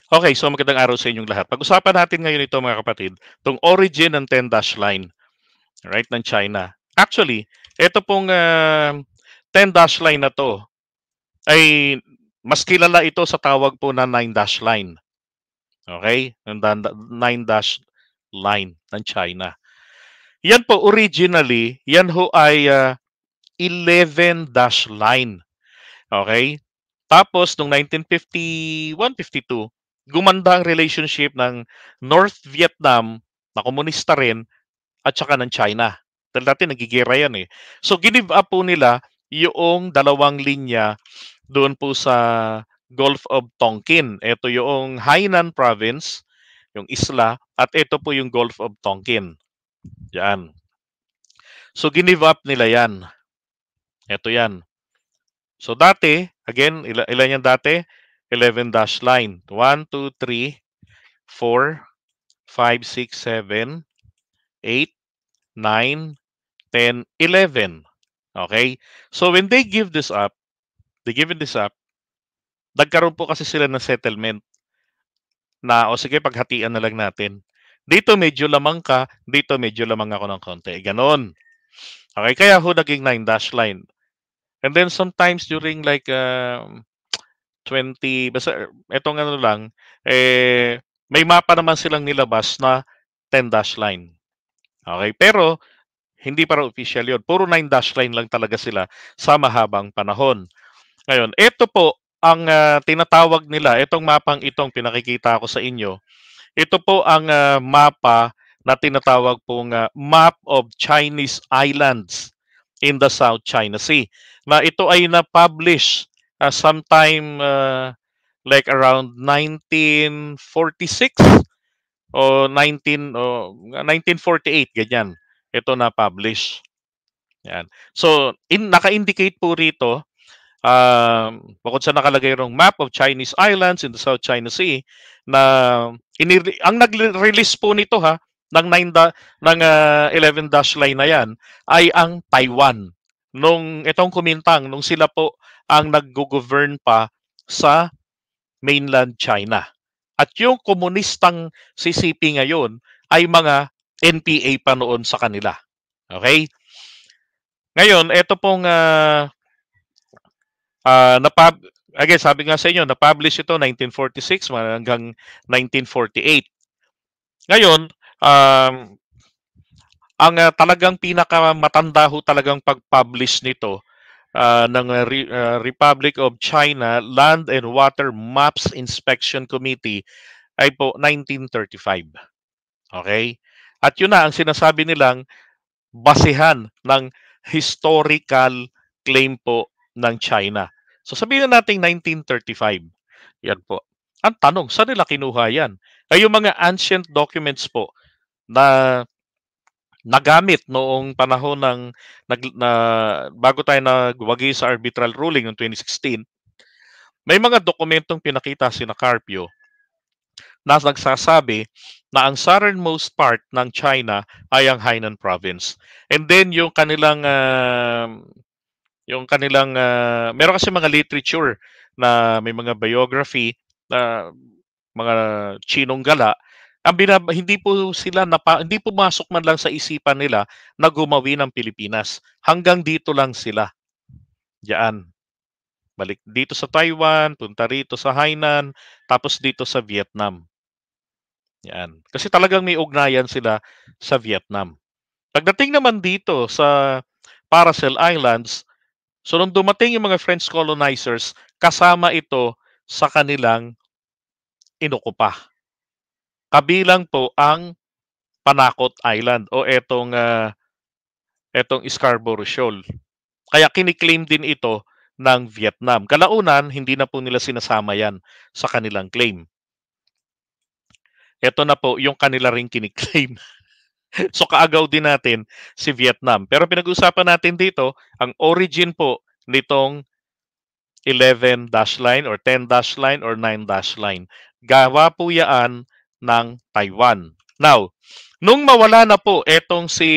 Okay, so magandang araw sa inyong lahat. Pag-usapan natin ngayon ito mga kapatid, itong origin ng 10 dash line, right, ng China. Actually, ito pong 10 dash line na to ay mas kilala ito sa tawag po na 9 dash line. Okay? Yung 9 dash line ng China. Yan po originally, yan ho ay 11 dash line. Okay? Tapos noong 1951-52, gumanda ang relationship ng North Vietnam na komunista rin at saka ng China. Dahil dati nagigera yan eh. So give up po nila yung dalawang linya doon po sa Gulf of Tonkin. Ito yung Hainan province, yung isla, at ito po yung Gulf of Tonkin. Yan. So give up nila yan. Ito yan. So dati, again, ilan yan dati? 11 dash line. 1, 2, 3, 4, 5, 6, 7, 8, 9, 10, 11. Okay? So when they give this up, nagkaroon po kasi sila ng settlement na, o sige, paghatian na lang natin. Dito medyo lamang ka, dito medyo lamang ako ng konti. Ganon. Okay, kaya ho naging 9 dash line. And then sometimes during like 20, basta etong ano lang, may mapa naman silang nilabas na 10 dash line. Okay, pero hindi para official yun. Puro 9 dash line lang talaga sila sa mahabang panahon. Ngayon, ito po ang tinatawag nila, itong mapang itong pinakikita ko sa inyo, ito po ang mapa na tinatawag pong Map of Chinese Islands in the South China Sea. Na ito ay na-publish sometime like around 1946 o 1948, ganyan. Ito na-publish. Yan. So, naka-indicate po rito, bukod sa nakalagay rong Map of Chinese Islands in the South China Sea, na ang nag-release po nito ng 11 dash line na yan ay ang Taiwan. Nung itong kumintang, nung sila po ang nag-govern pa sa mainland China. At yung komunistang CCP ngayon ay mga NPA pa noon sa kanila. Okay? Ngayon, ito pong again, sabi nga sa inyo, na-publish ito 1946 hanggang 1948. Ngayon, ang talagang pinakamatanda ho talagang pag-publish nito ng Republic of China Land and Water Maps Inspection Committee ay po 1935. Okay? At yun na ang sinasabi nilang basehan ng historical claim po ng China. So sabihin na natin 1935. Yan po. Ang tanong, saan nila kinuha yan? Ay yung mga ancient documents po na nagamit noong panahon ng bago tayo nagwagi sa arbitral ruling ng 2016, may mga dokumentong pinakita si Carpio na nagsasabi na ang southernmost part ng China ay ang Hainan province. And then meron kasi mga literature na may mga biography na mga Chinong gala, hindi po sila hindi pumasok man lang sa isipan nila na gumawi ng Pilipinas. Hanggang dito lang sila. Diyan. Balik dito sa Taiwan, punta rito sa Hainan, tapos dito sa Vietnam. Yan. Kasi talagang may ugnayan sila sa Vietnam. Pagdating naman dito sa Paracel Islands, so nung dumating yung mga French colonizers, kasama ito sa kanilang inukupa. Kabilang po ang Panakot Island o etong Scarborough Shoal. Kaya kiniklaim din ito ng Vietnam. Kalaunan, hindi na po nila sinasama yan sa kanilang claim. Ito na po yung kanila ring kiniklaim. So kaagaw din natin si Vietnam. Pero pinag-usapan natin dito, ang origin po nitong 11 dash line or 10 dash line or 9 dash line. Gawa po yan ng Taiwan. Now, nung mawala na po etong si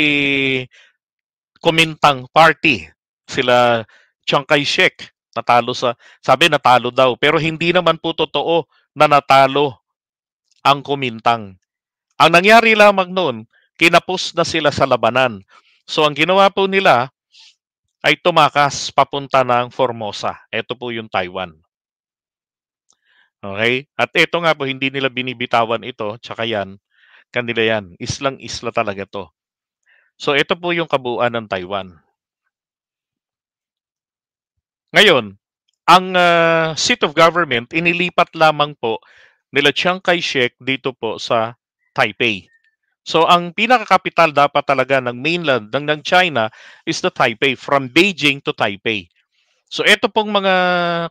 Kuomintang Party, sila Chiang Kai-shek, natalo natalo daw. Pero hindi naman po totoo na natalo ang Kuomintang. Ang nangyari lamang noon, kinapos na sila sa labanan. So ang ginawa po nila ay tumakas papunta ng Formosa. Ito po yung Taiwan. Okay? At ito nga po, hindi nila binibitawan ito, tsaka yan, kanila yan. Islang-isla talaga to. So ito po yung kabuuan ng Taiwan. Ngayon, ang seat of government, inilipat lamang po nila Chiang Kai-shek dito po sa Taipei. So ang pinaka-capital dapat talaga ng mainland ng China is the Taipei, from Beijing to Taipei. So ito pong mga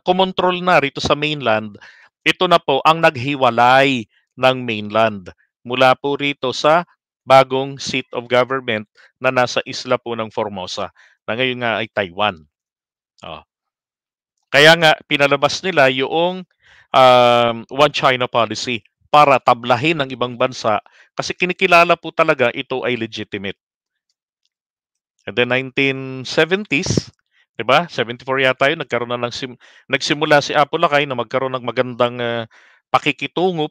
kumontrol na rito sa mainland, ito na po ang naghiwalay ng mainland mula po rito sa bagong seat of government na nasa isla po ng Formosa, na ngayon nga ay Taiwan. Oh. Kaya nga pinalabas nila yung One China policy para tablahin ng ibang bansa kasi kinikilala po talaga ito ay legitimate. And then 1970s, 'di ba? 74 yata 'yun, nagkaroon na nagsimula si Apo Lakay na magkaroon ng magandang pakikitungo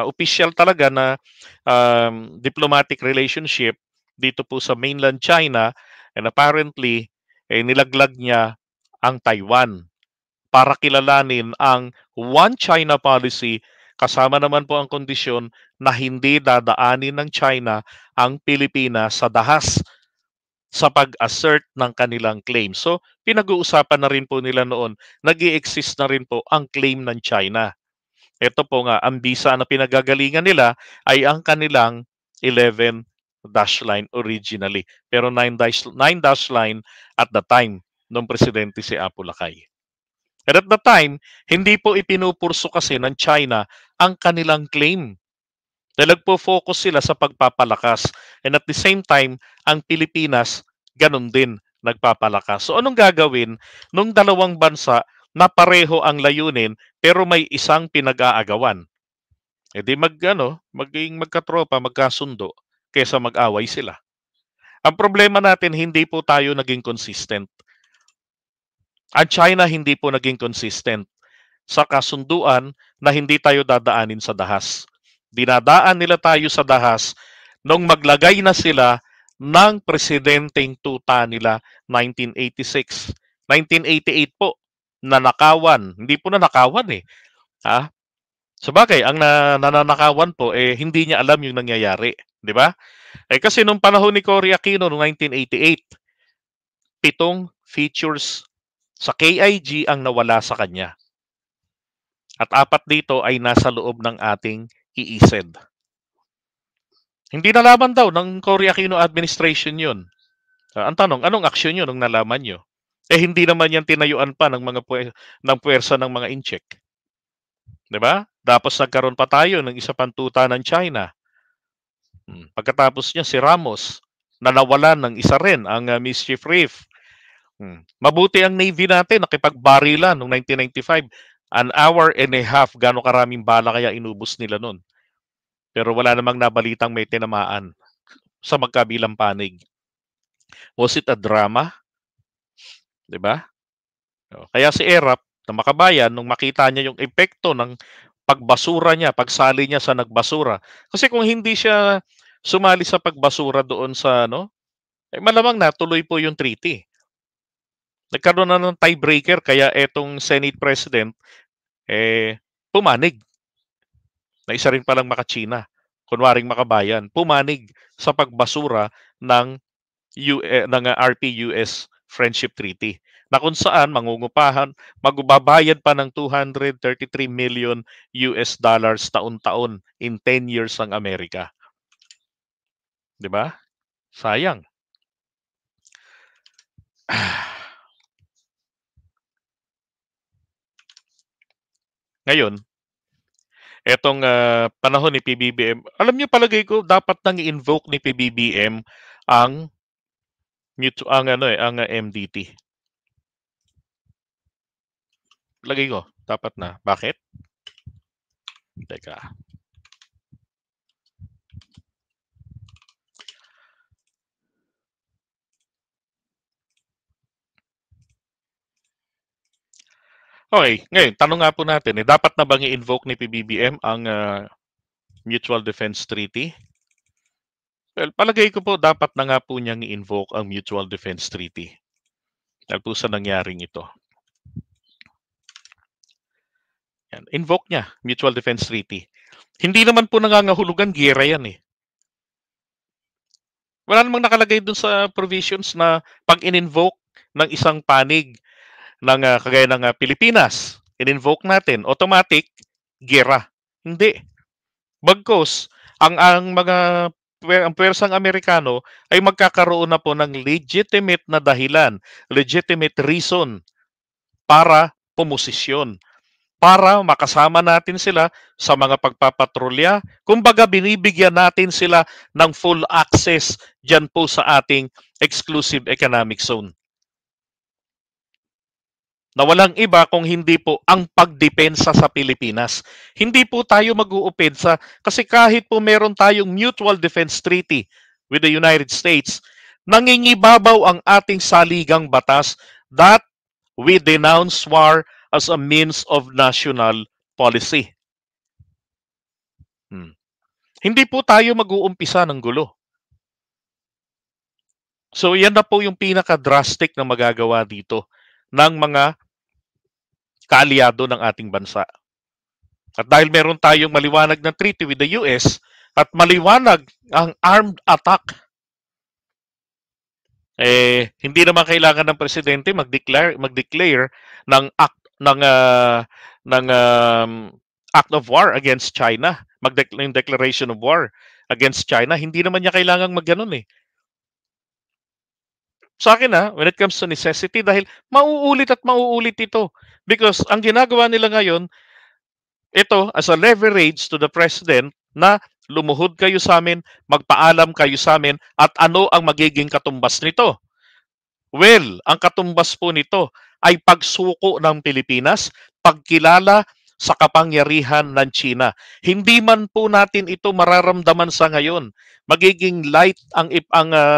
official talaga na diplomatic relationship dito po sa mainland China, and apparently nilaglag niya ang Taiwan para kilalanin ang One China policy, kasama naman po ang kondisyon na hindi dadaanin ng China ang Pilipinas sa dahas sa pag-assert ng kanilang claim. So, pinag-uusapan na rin po nila noon, nag-i-exist na rin po ang claim ng China. Ito po nga, ang visa na pinagagalingan nila ay ang kanilang 11 dash line originally. Pero 9 dash line at the time nung presidente si Apo Lakay. And at the time, hindi po ipinupurso kasi ng China ang kanilang claim. Dahil nagpo-focus sila sa pagpapalakas. And at the same time, ang Pilipinas, ganun din, nagpapalakas. So anong gagawin nung dalawang bansa na pareho ang layunin pero may isang pinag-aagawan? E di maging magkatropa, magkasundo, kaysa mag-away sila. Ang problema natin, hindi po tayo naging consistent. Ang China hindi po naging consistent sa kasunduan na hindi tayo dadaanin sa dahas. Dinadaan nila tayo sa dahas nung maglagay na sila ng presidenteng tuta nila 1986. 1988 po, nanakawan. Hindi po nanakawan eh. Ha? Sabagay, ang nananakawan po, hindi niya alam yung nangyayari. Di ba? Kasi nung panahon ni Cory Aquino noong 1988, 7 features sa KIG ang nawala sa kanya. At 4 dito ay nasa loob ng ating EEZ. Hindi nalaman daw ng Cory Aquino administration yun. Ang tanong, anong aksyon yun nung nalaman nyo? Hindi naman yan tinayuan pa ng ng puwersa ng mga incheck. 'Di ba? Tapos nagkaroon pa tayo ng isa pang tuta ng China. Pagkatapos niya si Ramos, na nawalan ng isa rin, ang Mischief Reef. Mabuti ang Navy natin, nakipagbarilan noong 1995. An hour and a half, gano'ng karaming bala kaya inubos nila noon. Pero wala namang nabalitang may tinamaan sa magkabilang panig. Was it a drama? 'Di ba? Kaya si Erap na makabayan, nung makita niya yung epekto ng pagbasura niya, pagsali niya sa nagbasura. Kasi kung hindi siya sumali sa pagbasura doon sa malamang natuloy po yung treaty. Nagkaroon na ng tiebreaker kaya etong Senate President pumanig na isa rin palang makachina, kunwaring makabayan, pumanig sa pagbasura ng RP-US Friendship Treaty, na kung saan magbabayad pa ng 233 million US dollars taon-taon in 10 years ang Amerika. 'Di ba? Sayang. Ngayon, etong panahon ni PBBM, alam niyo, palagay ko dapat nang i-invoke ni PBBM ang MDT. Lagay ko, dapat na. Bakit? Teka. Okay, ngayon, tanong nga po natin, dapat na bang i-invoke ni PBBM ang Mutual Defense Treaty? Well, palagay ko po, dapat na nga po niyang i-invoke ang Mutual Defense Treaty. Dahil po sa nangyaring ito. Yan, invoke niya, Mutual Defense Treaty. Hindi naman po nangangahulugan, giyera yan eh. Wala namang nakalagay dun sa provisions na pag in-invoke ng isang panig ng kagaya ng Pilipinas, in-invoke natin, automatic, giyera. Hindi. Bagkus, ang pwersang Amerikano ay magkakaroon na po ng legitimate na dahilan, legitimate reason para pumosisyon, para makasama natin sila sa mga pagpapatrolya. Kumbaga, binibigyan natin sila ng full access dyan po sa ating exclusive economic zone. Na walang iba kung hindi po ang pagdepensa sa Pilipinas. Hindi po tayo mag-uupensa kasi kahit po meron tayong Mutual Defense Treaty with the United States, nangingibabaw ang ating saligang batas that we denounce war as a means of national policy. Hindi po tayo mag-uumpisa ng gulo. So yan na po yung pinaka-drastic na magagawa dito ng mga kaalyado ng ating bansa. At dahil meron tayong maliwanag na treaty with the US at maliwanag ang armed attack, hindi naman kailangan ng presidente mag-declare ng act of war against China, yung declaration of war against China. Hindi naman niya kailangang magganon eh. Sa akin when it comes to necessity, dahil mauulit at mauulit ito. Because ang ginagawa nila ngayon, ito as a leverage to the president na lumuhod kayo sa amin, magpaalam kayo sa amin, at ano ang magiging katumbas nito? Well, ang katumbas po nito ay pagsuko ng Pilipinas, pagkilala sa kapangyarihan ng China. Hindi man po natin ito mararamdaman sa ngayon. Magiging light ang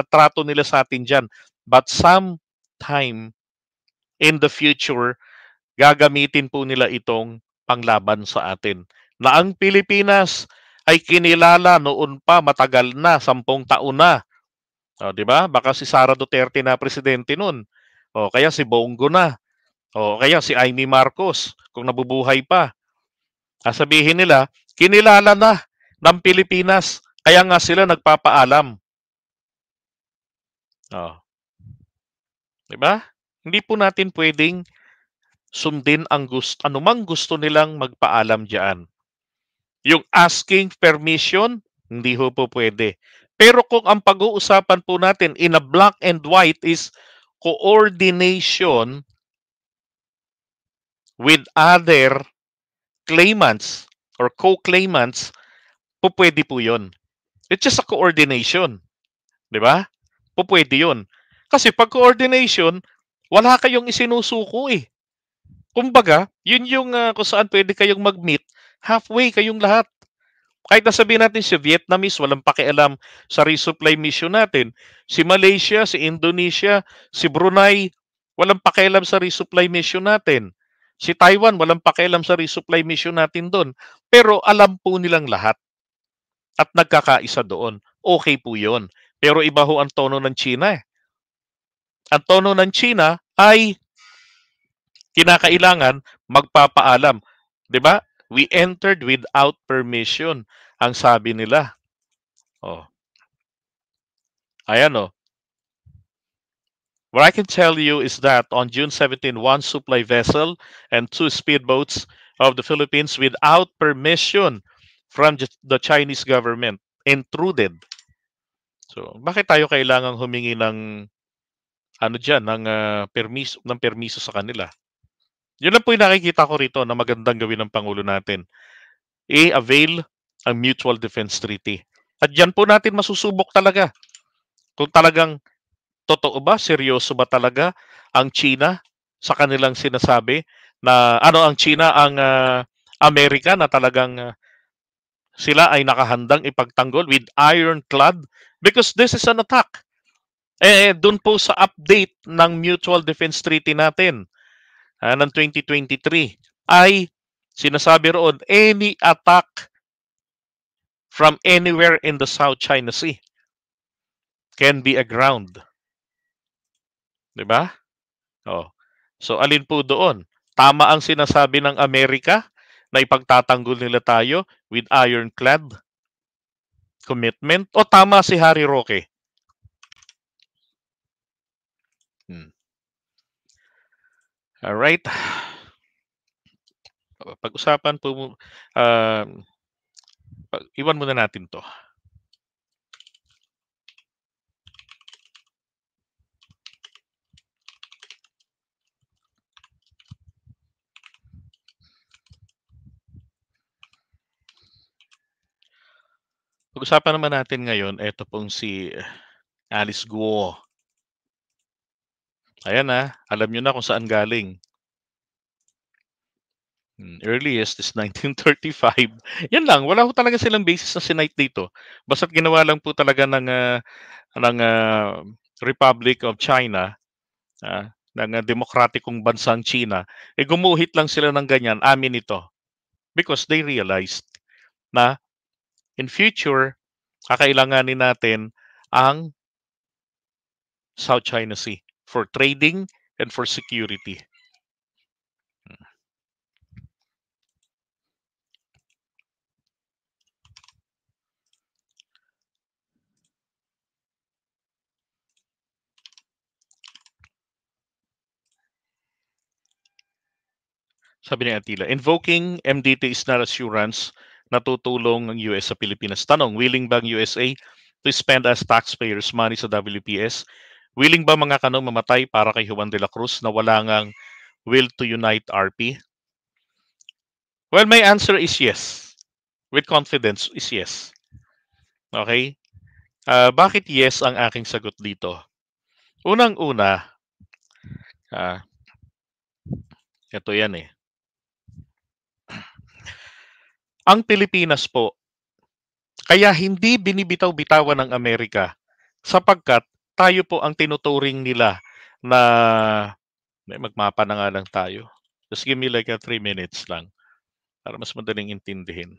trato nila sa atin dyan. But sometime in the future, gagamitin po nila itong panglaban sa atin. Na ang Pilipinas ay kinilala noon pa matagal na, 10 taon na. Di ba? Baka si Sara Duterte na presidente noon. O kaya si Bongo na. O kaya si Amy Marcos kung nabubuhay pa. Sabihin nila, kinilala na ng Pilipinas, kaya nga sila nagpapaalam. Diba? Hindi po natin pwedeng sundin ang anumang gusto nilang magpaalam diyan. Yung asking permission, hindi ho po pwede. Pero kung ang pag-uusapan po natin in a black and white is coordination with other claimants or co-claimants, po pwede po yun. It's just a coordination. Diba? Po pwede yun. Kasi pag coordination, wala kayong isinusuko eh. Kumbaga, yun yung kung saan pwede kayong mag-meet, halfway kayong lahat. Kahit nasabihin natin si Vietnamese, walang pakialam sa resupply mission natin. Si Malaysia, si Indonesia, si Brunei, walang pakialam sa resupply mission natin. Si Taiwan, walang pakialam sa resupply mission natin doon. Pero alam po nilang lahat. At nagkakaisa doon. Okay po yun. Pero iba ho ang tono ng China eh. Ang tono ng China ay kinakailangan magpapaalam. 'Di ba? We entered without permission, ang sabi nila. Ayan What I can tell you is that on June 17, one supply vessel and 2 speedboats of the Philippines without permission from the Chinese government intruded. So, bakit tayo kailangang humingi ng permiso sa kanila? Yun lang po yung nakikita ko rito na magandang gawin ng Pangulo natin. I-avail ang Mutual Defense Treaty. At dyan po natin masusubok talaga. Kung talagang totoo ba, seryoso ba talaga ang China sa kanilang sinasabi na ang China, ang Amerika na talagang sila ay nakahandang ipagtanggol with ironclad because this is an attack. Doon po sa update ng Mutual Defense Treaty natin, ng 2023 ay sinasabi roon, any attack from anywhere in the South China Sea can be aground. Diba? Oh. So alin po doon? Tama ang sinasabi ng Amerika na ipagtatanggol nila tayo with ironclad commitment o tama si Harry Roque? Alright. Pag-usapan po, iwan muna natin to. Pag-usapan naman natin ngayon, ito pong si Alice Guo. Ayan alam nyo na kung saan galing. Earliest is 1935. Yan lang, wala po talaga silang basis na sinight dito. Basta't ginawa lang po talaga ng Republic of China, ng demokratikong bansang China, gumuhit lang sila ng ganyan, amin ito. Because they realized na in future, kakailanganin natin ang South China Sea for trading and for security. Sabi ni Attila, invoking MDT is not assurance na tutulong ang US sa Pilipinas. Tanong, willing ba ang USA to spend as taxpayers money sa WPS? Willing ba mga kanong mamatay para kay Juan de la Cruz na wala ngang will to unite RP? Well, my answer is yes. With confidence is yes. Okay? Bakit yes ang aking sagot dito? Unang-una, ito yan Ang Pilipinas po, kaya hindi binibitaw-bitawan ng Amerika sapagkat tayo po ang tinuturing nila na magmapa na nga lang tayo. Just give me like 3 minutes lang para mas madaling intindihin.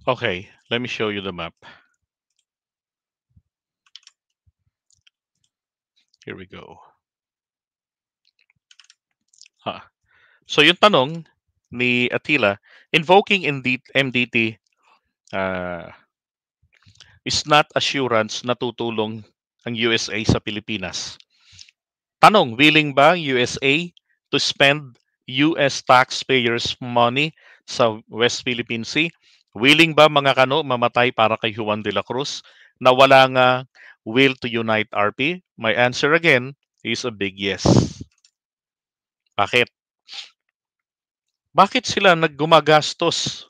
Okay, let me show you the map. Here we go. So yung tanong ni Attila, invoking MDT is not assurance na tutulong ang USA sa Pilipinas. Tanong, willing ba USA to spend US taxpayers money sa West Philippine Sea? Willing ba mga kano mamatay para kay Juan de la Cruz na wala nga will to unite RP? My answer again is a big yes. Bakit? Bakit sila naggumagastos?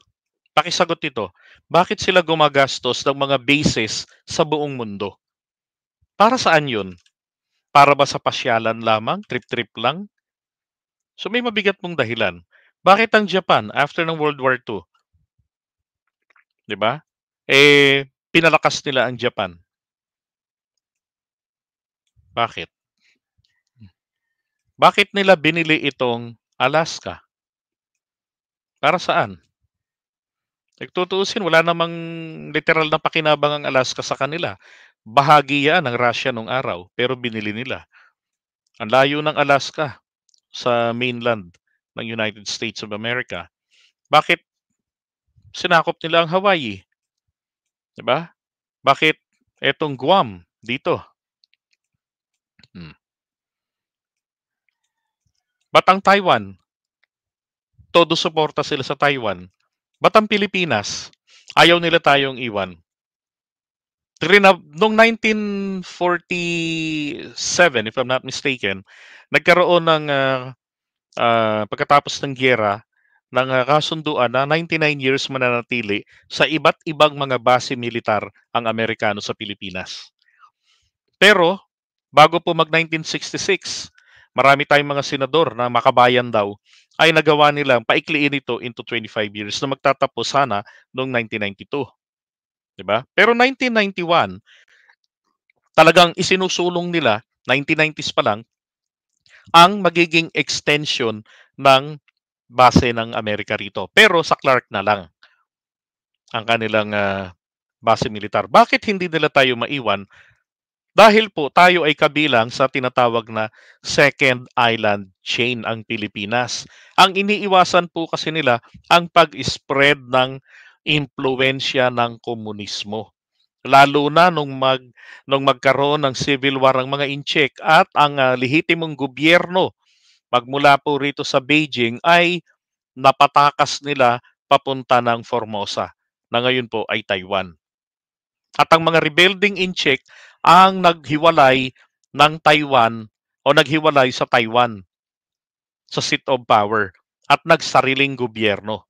Pakisagot ito. Bakit sila gumagastos ng mga bases sa buong mundo? Para saan yun? Para ba sa pasyalan lamang? Trip-trip lang? So may mabigat mong dahilan. Bakit ang Japan after ng World War II? 'Di ba? Pinalakas nila ang Japan. Bakit? Bakit nila binili itong Alaska? Para saan? Tutuusin, wala namang literal na pakinabang ang Alaska sa kanila. Bahagi yan ng Russia nung araw, pero binili nila. Ang layo ng Alaska sa mainland ng United States of America. Bakit sinakop nila ang Hawaii? 'Di ba? Bakit etong Guam dito? Ba't ang Taiwan? Todo suporta sila sa Taiwan. Ba't ang Pilipinas? Ayaw nila tayong iwan. Noong 1947, if I'm not mistaken, nagkaroon ng pagkatapos ng giyera ng kasunduan na 99 years mananatili sa iba't ibang mga base militar ang Amerikano sa Pilipinas. Pero Bago po mag-1966, marami tayong mga senador na makabayan daw ay nagawa nilang paikliin ito into 25 years na magtatapos sana noong 1992, 'di ba? Pero 1991, talagang isinusulong nila, 1990s pa lang, ang magiging extension ng base ng Amerika rito. Pero sa Clark na lang ang kanilang base militar. Bakit hindi nila tayo maiwan? Dahil po tayo ay kabilang sa tinatawag na second island chain ang Pilipinas. Ang iniiwasan po kasi nila ang pag-spread ng impluensya ng komunismo. Lalo na nung magkaroon ng civil war ang mga Inchik at ang lehitimong gobyerno magmula po rito sa Beijing ay napatakas nila papunta ng Formosa na ngayon po ay Taiwan. At ang mga rebuilding Inchik ang naghiwalay ng Taiwan o naghiwalay sa Taiwan sa seat of power at nagsariling gobyerno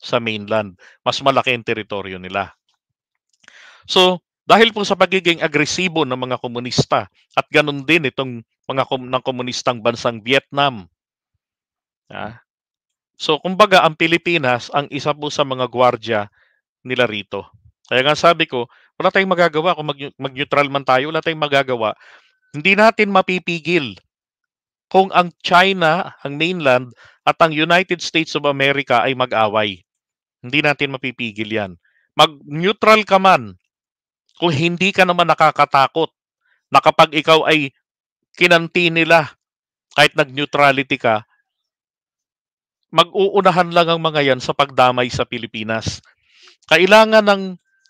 sa mainland. Mas malaki ang teritoryo nila. So, dahil po sa pagiging agresibo ng mga komunista at ganun din itong mga ng komunistang bansang Vietnam. So, kumbaga, ang Pilipinas ang isa po sa mga gwardya nila rito. Kaya nga sabi ko, wala tayong magagawa kung mag-neutral man tayo, wala tayong magagawa. Hindi natin mapipigil kung ang China, ang mainland, at ang United States of America ay mag-away. Hindi natin mapipigil yan. Mag-neutral ka man kung hindi ka naman nakakatakot na kapag ikaw ay kinanti nila kahit nag-neutrality ka, mag-uunahan lang ang mga yan sa pagdamay sa Pilipinas. Kailangan ng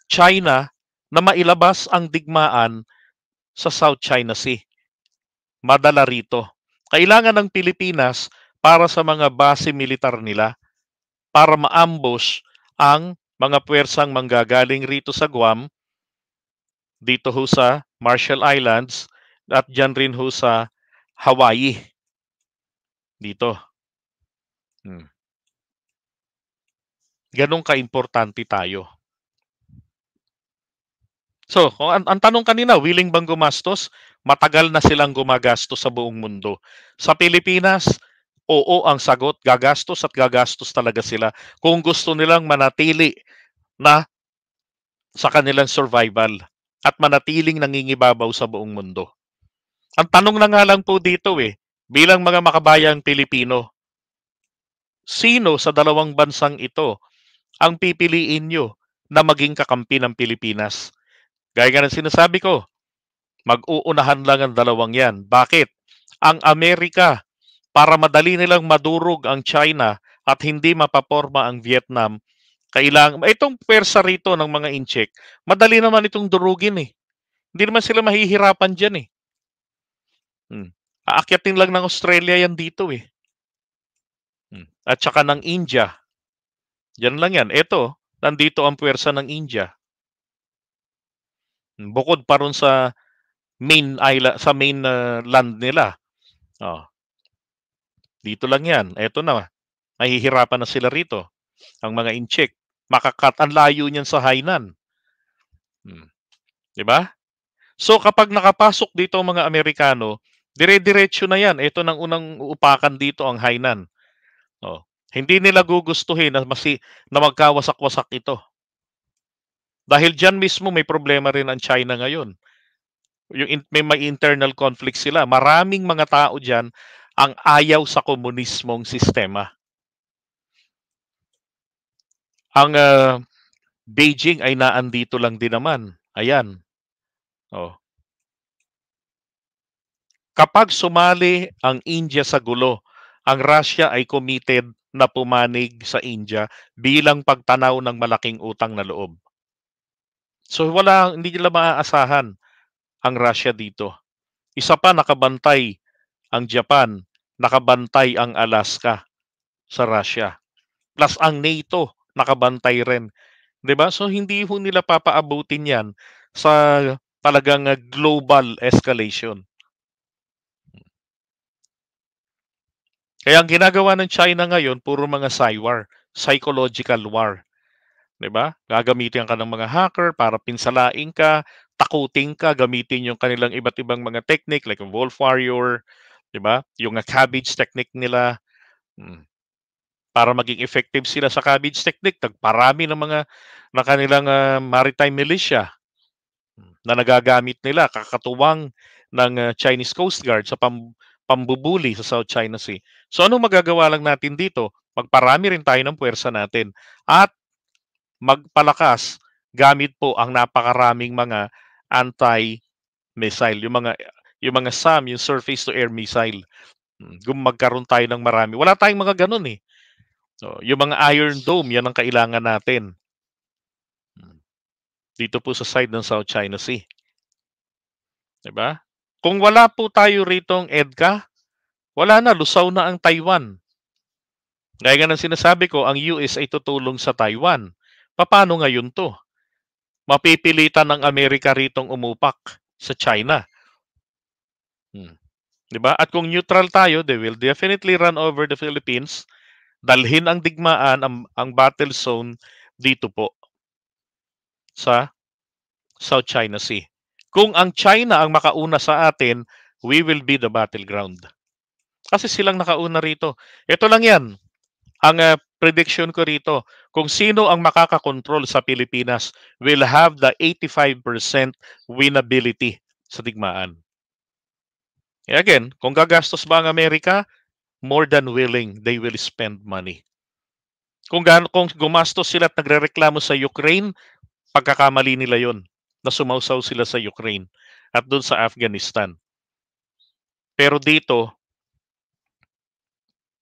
China na mailabas ang digmaan sa South China Sea. Madala rito. Kailangan ng Pilipinas para sa mga base militar nila para ma-ambush ang mga puwersang manggagaling rito sa Guam, dito ho sa Marshall Islands, at dyan rin ho sa Hawaii. Dito. Ganun ka-importante tayo. So, kung ang tanong kanina, willing bang gumastos? Matagal na silang gumagastos sa buong mundo. Sa Pilipinas, oo ang sagot, gagastos at gagastos talaga sila kung gusto nilang manatili na sa kanilang survival at manatiling nangingibabaw sa buong mundo. Ang tanong na nga lang po dito bilang mga makabayang Pilipino, sino sa dalawang bansang ito ang pipiliin nyo na maging kakampi ng Pilipinas? Gaya nga ng sinasabi ko, mag-uunahan lang ang dalawang yan. Bakit? Ang Amerika, para madali nilang madurog ang China at hindi mapaporma ang Vietnam, itong pwersa rito ng mga Inchik, madali naman itong durugin Hindi naman sila mahihirapan dyan Aakyatin lang ng Australia yan dito At saka ng India. Yan lang yan. Ito, nandito ang pwersa ng India. Bukod pa ron sa main island, sa main land nila. Dito lang yan. Ito na. Mahihirapan na sila rito. Ang mga Inchik. Makakat ang layo niyan sa Hainan. 'Di ba? So kapag nakapasok dito ang mga Amerikano, dire-diretso na yan. Ito nang unang uupakan dito ang Hainan. Hindi nila gugustuhin na magkawasak-wasak ito. Dahil dyan mismo may problema rin ang China ngayon. May internal conflict sila. Maraming mga tao dyan ang ayaw sa komunismong sistema. Ang Beijing ay naandito lang din naman. Ayan. Kapag sumali ang India sa gulo, ang Russia ay committed na pumanig sa India bilang pagtanaw ng malaking utang na loob. So hindi nila maaasahan ang Russia dito. Isa pa, nakabantay ang Japan, nakabantay ang Alaska sa Russia. Plus ang NATO, nakabantay rin. 'Di ba? So hindi ho nila papaabutin 'yan sa talagang global escalation. Kaya ang ginagawa ng China ngayon, puro mga psywar, psychological war. 'Di ba? Gagamitin ka ng mga hacker para pinsalain ka, takutin ka, gamitin yung kanilang iba't ibang mga technique like wolf warrior, 'di ba? Yung cabbage technique nila, hmm, para maging effective sila sa cabbage technique, nagparami ng kanilang, maritime militia, na nagagamit nila kakatuwang ng, Chinese Coast Guard sa pambubuli sa South China Sea. So, anong magagawa lang natin dito? Magparami rin tayo ng puwersa natin at magpalakas gamit po ang napakaraming mga anti-missile, yung mga SAM, yung surface to air missile. Kung magkaroon tayo ng marami. Wala tayong mga gano'n, eh. So, yung mga Iron Dome, 'yan ang kailangan natin. Hmm, Dito po sa side ng South China Sea, 'di ba? Kung wala po tayo ritong EDCA, wala na, lusaw na ang Taiwan. Gaya nga ng sinasabi ko, ang US ay tutulong sa Taiwan. Papaano ngayon 'to? Mapipilitan ng Amerika ritong umupak sa China. Hmm, 'Di ba? At kung neutral tayo, they will definitely run over the Philippines, dalhin ang digmaan, ang battle zone dito po sa South China Sea. Kung ang China ang makauna sa atin, we will be the battleground. Kasi silang nakauna rito. Ito lang 'yan, ang prediction ko rito. Kung sino ang makakakontrol sa Pilipinas will have the 85% winnability sa digmaan. Again, kung gagastos ba ang Amerika, more than willing, they will spend money. Kung gumastos sila at nagrereklamo sa Ukraine, pagkakamali nila 'yon na sumawsaw sila sa Ukraine at doon sa Afghanistan. Pero dito,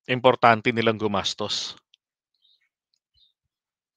importante nilang gumastos.